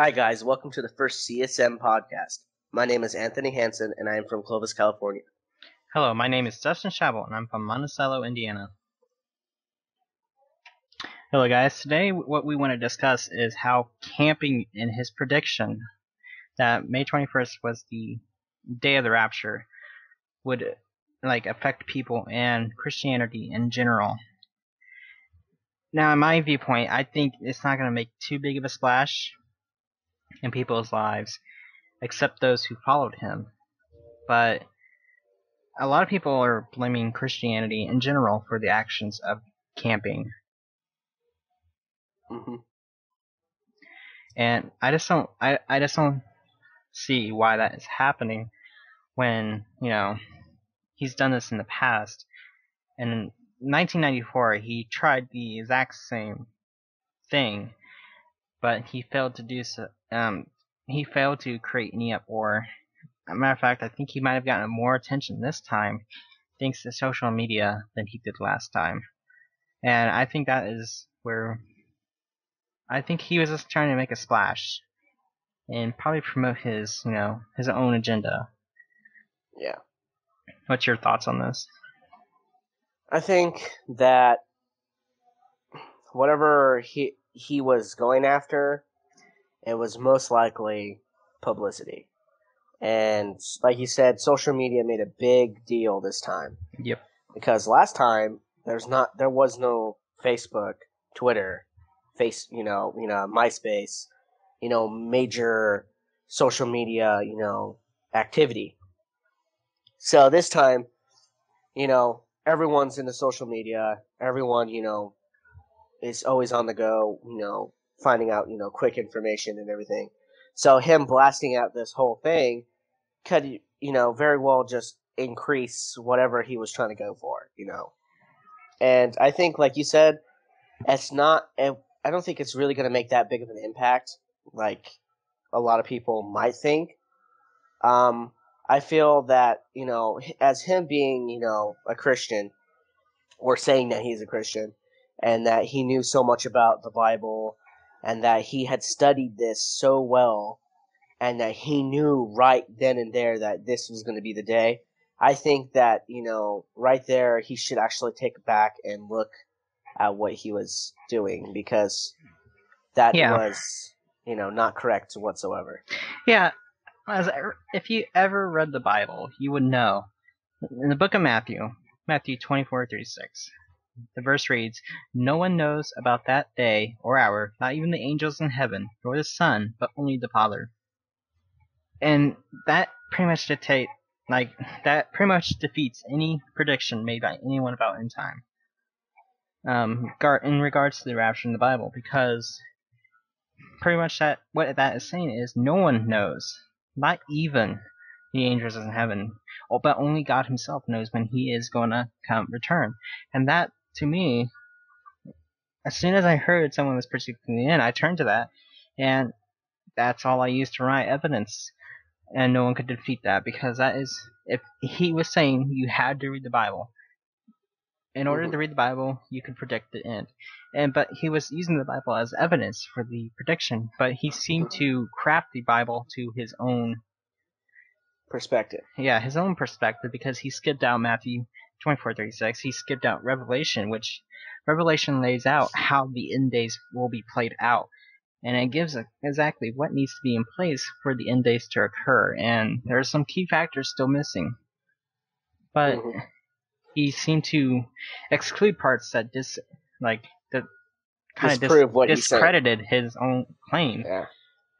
Hi, guys. Welcome to the first CSM podcast. My name is Anthony Hansen, and I am from Clovis, California. Hello, my name is Dustin Schavel, and I'm from Monticello, Indiana. Hello, guys. Today, what we want to discuss is how camping in his prediction that May 21st was the day of the rapture would affect people and Christianity in general. Now, in my viewpoint, I think it's not going to make too big of a splash in people's lives, except those who followed him. But a lot of people are blaming Christianity in general for the actions of camping. Mm-hmm. And I just don't see why that is happening when, he's done this in the past. And in 1994, he tried the exact same thing, but he failed to do so. He failed to create any uproar. As a matter of fact, I think he might have gotten more attention this time thanks to social media than he did last time. And I think that is where I think he was just trying to make a splash and probably promote his own agenda. Yeah. What's your thoughts on this? I think that whatever he was going after, it was most likely publicity. And like you said, social media made a big deal this time. Yep. Because last time there was no Facebook, Twitter, MySpace, major social media, activity. So this time, everyone's into social media. Everyone, is always on the go, finding out, quick information and everything. So him blasting out this whole thing could, very well just increase whatever he was trying to go for, And I think, like you said, I don't think it's really going to make that big of an impact, like a lot of people might think. I feel that, as him being, a Christian, or saying that he's a Christian, and that he knew so much about the Bible, and that he had studied this so well, and that he knew right then and there that this was going to be the day, I think that, right there, he should actually take it back and look at what he was doing, because that was, not correct whatsoever. Yeah, if you ever read the Bible, you would know. In the book of Matthew 24:36, the verse reads, "No one knows about that day or hour, not even the angels in heaven, nor the Son, but only the Father." And that pretty much defeats any prediction made by anyone about end time. In regards to the rapture in the Bible, because pretty much what that is saying is no one knows, not even the angels in heaven, but only God Himself knows when He is going to return. And that, to me, as soon as I heard someone was predicting the end, I turned to that, and that's all I used to write evidence. And no one could defeat that, because that is, if he was saying you had to read the Bible. In order to read the Bible, you could predict the end. But he was using the Bible as evidence for the prediction, but he seemed to craft the Bible to his own perspective. Yeah, his own perspective, because he skipped out Matthew 24:36. He skipped out Revelation, which Revelation lays out how the end days will be played out. And it gives exactly what needs to be in place for the end days to occur. And there are some key factors still missing. But he seemed to exclude parts that discredited his own claim,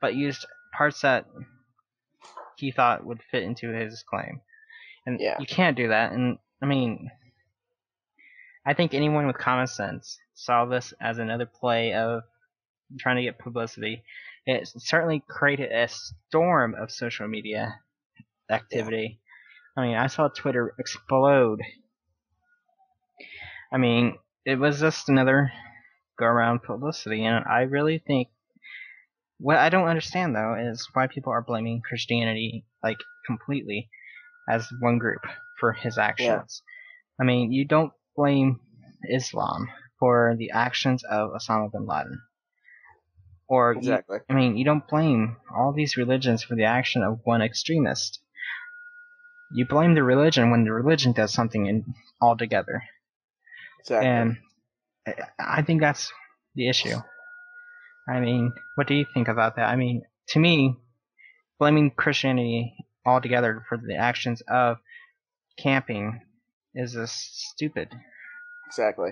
but used parts that he thought would fit into his claim. And you can't do that. And I mean, I think anyone with common sense saw this as another play of trying to get publicity. It certainly created a storm of social media activity. I mean, I saw Twitter explode. I mean, it was just another go-around publicity, and I really think what I don't understand, though, is why people are blaming Christianity completely as one group for his actions. I mean, you don't blame Islam for the actions of Osama bin Laden, Or Exactly. you don't blame all these religions for the action of one extremist. You blame the religion when the religion does something altogether. Exactly. And I think that's the issue. What do you think about that? To me, blaming Christianity altogether for the actions of camping is just stupid. Exactly.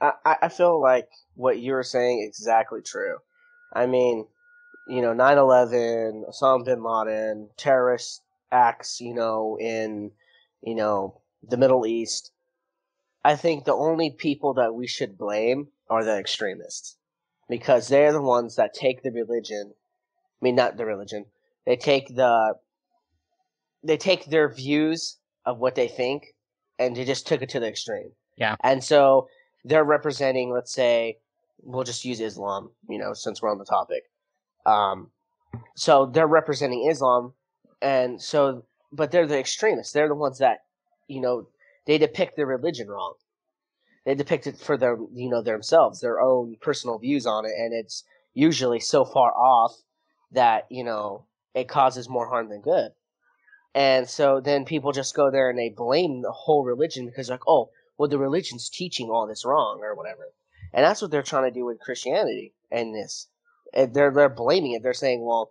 I feel like what you were saying exactly true. I mean, 9/11, Osama bin Laden, terrorist acts, in, the Middle East. I think the only people that we should blame are the extremists because they're the ones that take the religion. I mean, not the religion. They take their views of what they think and they just took it to the extreme. Yeah. And so they're representing, let's say, we'll just use Islam, since we're on the topic. So they're representing Islam, and so, but they're the extremists. They're the ones that, they depict their religion wrong. They depict it for their, themselves, their own personal views on it, and it's usually so far off that, it causes more harm than good. And so then people just go there and they blame the whole religion because, like, oh, well, the religion's teaching all this wrong or whatever. And that's what they're trying to do with Christianity and this. And they're blaming it. They're saying, well,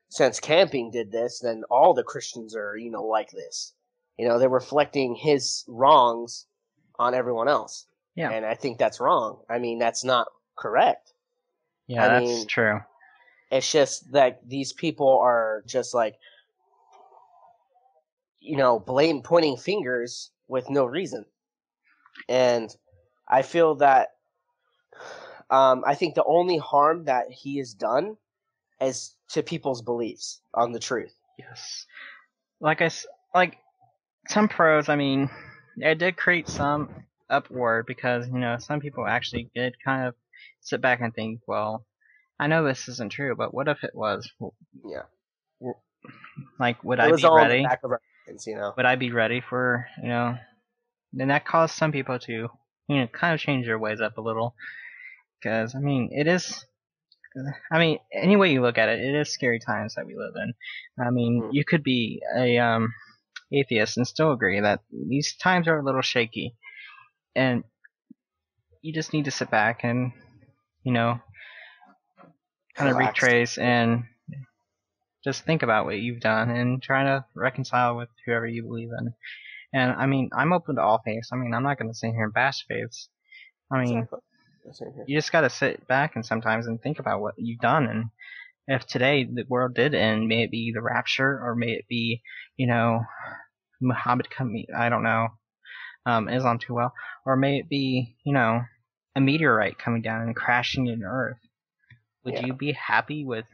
since camping did this, then all the Christians are, like this. They're reflecting his wrongs on everyone else. Yeah. And I think that's wrong. That's not correct. Yeah, that's true. It's just that these people are just like, pointing fingers with no reason. And I feel that I think the only harm that he has done is to people's beliefs on the truth. Yes. Like some pros, it did create some uproar because, some people actually did kind of sit back and think, well, I know this isn't true, but what if it was? Yeah. Like, would It I was be all in the ready? back of our minds, Would I be ready for, then that caused some people to, kind of change their ways up a little. Because, it is, any way you look at it, it is scary times that we live in. You could be a atheist and still agree that these times are a little shaky. And you just need to sit back and, kind of relax. retrace and just think about what you've done and try to reconcile with whoever you believe in. And I'm open to all faiths. I'm not going to sit here and bash faiths. Exactly. You just got to sit back and sometimes and think about what you've done. And if today the world did end, may it be the rapture or may it be, Muhammad coming, I don't know, Islam too well, or may it be, a meteorite coming down and crashing into Earth. Would you be happy with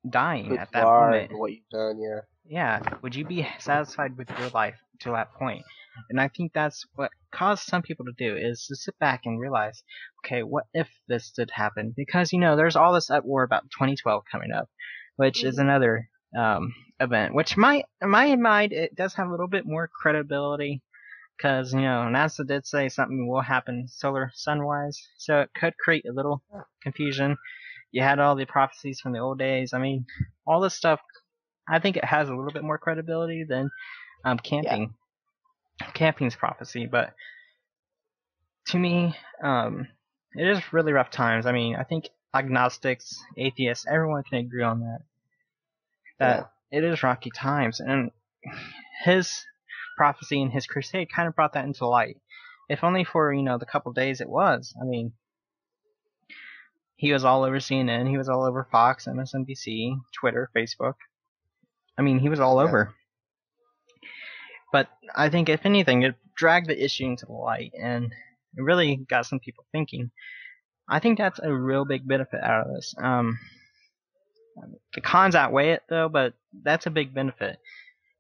dying at that moment? What you've done, yeah. Yeah, would you be satisfied with your life to that point? And I think that's what caused some people to do, is to sit back and realize, okay, what if this did happen? Because, there's all this uproar about 2012 coming up, which is another event, which in my mind, it does have a little bit more credibility, because, NASA did say something will happen solar sun-wise, so it could create a little confusion. You had all the prophecies from the old days. All this stuff, I think it has a little bit more credibility than camping. Yeah. Camping's prophecy, but to me, it is really rough times. I think agnostics, atheists, everyone can agree on that it is rocky times, and his prophecy and his crusade kind of brought that into light. If only for the couple days it was. He was all over CNN, he was all over Fox, MSNBC, Twitter, Facebook. He was all over. But I think, if anything, it dragged the issue into the light, and it really got some people thinking. I think that's a real big benefit out of this. The cons outweigh it, though, but that's a big benefit,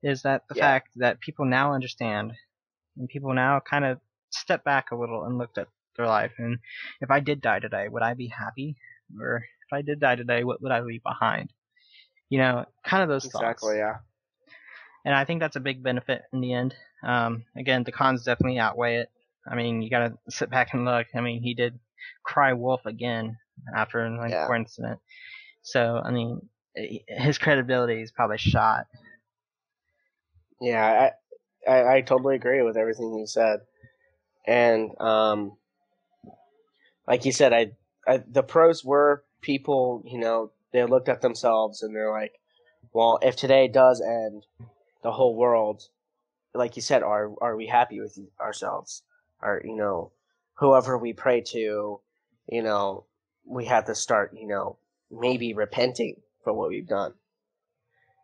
is that the fact that people now understand, and people now kind of step back a little and looked at their life, and if I did die today, would I be happy? Or if I did die today, what would I leave behind? Kind of those thoughts. Exactly, yeah. And I think that's a big benefit in the end. Again, the cons definitely outweigh it. You gotta sit back and look. He did cry wolf again after like Yeah. the incident. So I mean, his credibility is probably shot. Yeah, I totally agree with everything you said. And like you said, the pros were people, they looked at themselves and they're like, well, if today does end the whole world, like you said, are we happy with ourselves? Or whoever we pray to, you know, we have to start, maybe repenting for what we've done.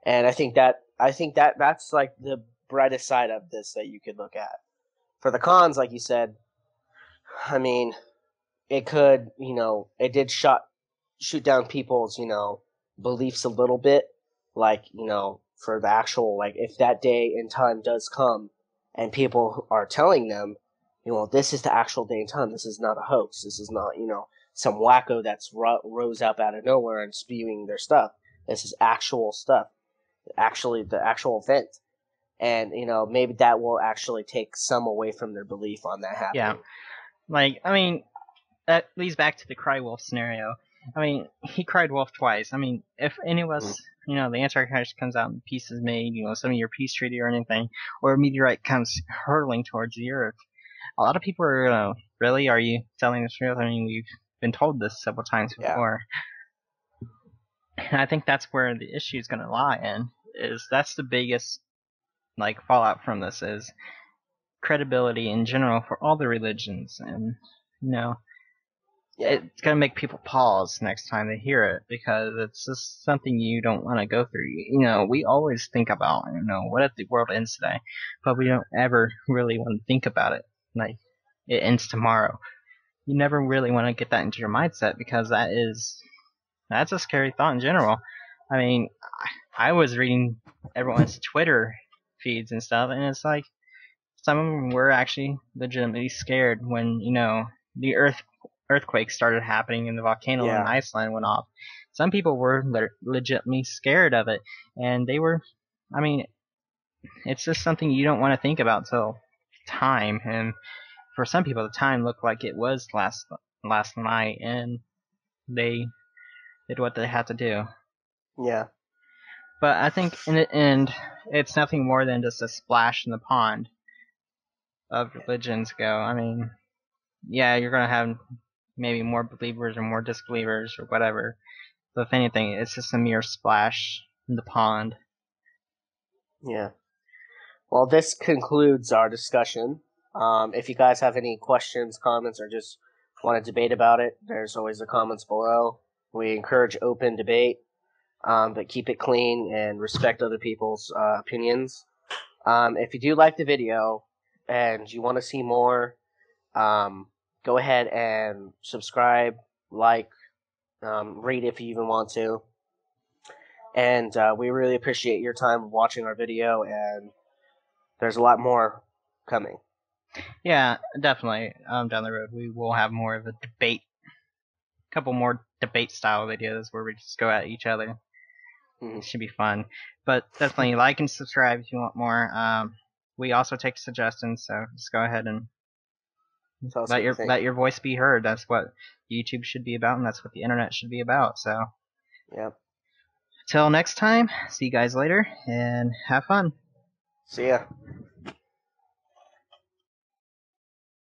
And I think that that's like the brightest side of this that you could look at. For the cons, like you said, I mean, it could, it did shoot down people's, beliefs a little bit. Like, for the actual, like, if that day and time does come and people are telling them, this is the actual day and time. This is not a hoax. This is not, some wacko that's rose up out of nowhere and spewing their stuff. This is actual stuff, actually the actual event. And, maybe that will actually take some away from their belief on that Yeah, happening. like I mean, that leads back to the cry wolf scenario. I mean, he cried wolf twice. I mean, if any of Mm. us, the Antichrist comes out and peace is made, some of your peace treaty or anything, or a meteorite comes hurtling towards the earth, a lot of people are, really, are you telling the truth? I mean, we've been told this several times Yeah. before. And I think that's where the issue is going to lie in, is that's the biggest, like, fallout from this is credibility in general for all the religions. And, Yeah. it's going to make people pause next time they hear it because it's just something you don't want to go through. We always think about, what if the world ends today? But we don't ever really want to think about it. Like, it ends tomorrow. You never really want to get that into your mindset because that's a scary thought in general. I mean, I was reading everyone's Twitter feeds and stuff, and it's like some of them were actually legitimately scared when the earthquake started happening and the volcano in Yeah. Iceland went off. Some people were legitimately scared of it, and they were. I mean, it's just something you don't want to think about till time, and for some people, the time looked like it was last night, and they did what they had to do. Yeah. But I think in the end, it's nothing more than just a splash in the pond of religions go. I mean, yeah, you're gonna have maybe more believers or more disbelievers or whatever. But if anything, it's just a mere splash in the pond. Yeah. Well, this concludes our discussion. If you guys have any questions, comments, or just want to debate about it, there's always the comments below. We encourage open debate, but keep it clean and respect other people's opinions. If you do like the video and you want to see more, go ahead and subscribe, like, rate if you even want to. And we really appreciate your time watching our video, and there's a lot more coming. Yeah, definitely. Down the road, we will have more of a debate, a couple more debate style videos where we just go at each other. Mhm. It should be fun. But definitely like and subscribe if you want more. We also take suggestions, so just go ahead and Tell us let what you your think. let your voice be heard. That's what YouTube should be about, and that's what the internet should be about. So, Yep. till next time, see you guys later, and have fun. See ya.